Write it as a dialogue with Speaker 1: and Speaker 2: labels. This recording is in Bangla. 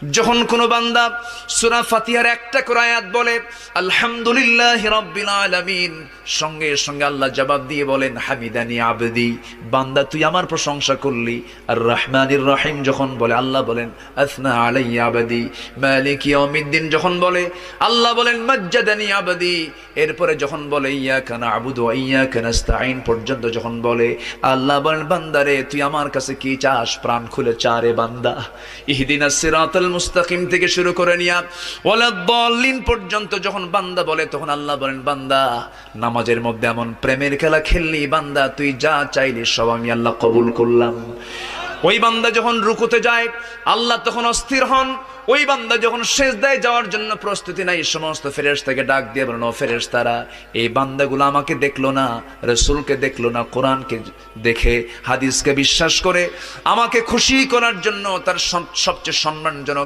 Speaker 1: যখন কোনো বান্দা সূরা ফাতিহার একটা করে আয়াত বলে আলহামদুলিল্লাহি রাব্বিল আলামিন, সঙ্গে সঙ্গে আল্লাহ জবাব দিয়ে বলেন হামিদানি আবদি, বান্দা তুই আমার প্রশংসা করলি। আর রহমানির রহিম যখন বলে আল্লাহ বলেন আসনা আলাইয়া আবদি। মালিক ইয়াউমিদ্দিন যখন বলে আল্লাহ বলেন মাজ্জাদানি আবদি। এরপরে যখন বলে ইয়াকা না'বুদু ওয়া ইয়াকা নাস্তাঈন পর্যন্ত যখন বলে আল্লাহ বলেন বান্দারে তুই আমার কাছে কি চাস, প্রাণ খুলে চারে বান্দা। ইহদিনাস সিরাতাল মুস্তাকিম থেকে শুরু করে নিয়া ওয়ালাদ-দাল্লিন পর্যন্ত যখন বান্দা বলে তখন আল্লাহ বলেন বান্দা নামাজের মধ্যে এমন প্রেমের খেলা খেললি বান্দা, তুই যা চাইলি সব আমি আল্লাহ কবুল করলাম। ওই বান্দা যখন রুকুতে যায় আল্লাহ তখন অস্থির হন। ওই বান্দা যখন সিজদায় যাওয়ার জন্য প্রস্তুতি নাই, সমস্ত ফেরেশতাকে ডাক দিয়ে বলেন ও ফেরেশতারা, এই বান্দাগুলো আমাকে দেখলো না, রাসূলকে দেখলো না, কোরআনকে দেখে হাদিসকে বিশ্বাস করে আমাকে খুশি করার জন্য তার সবচেয়ে সম্মানজনক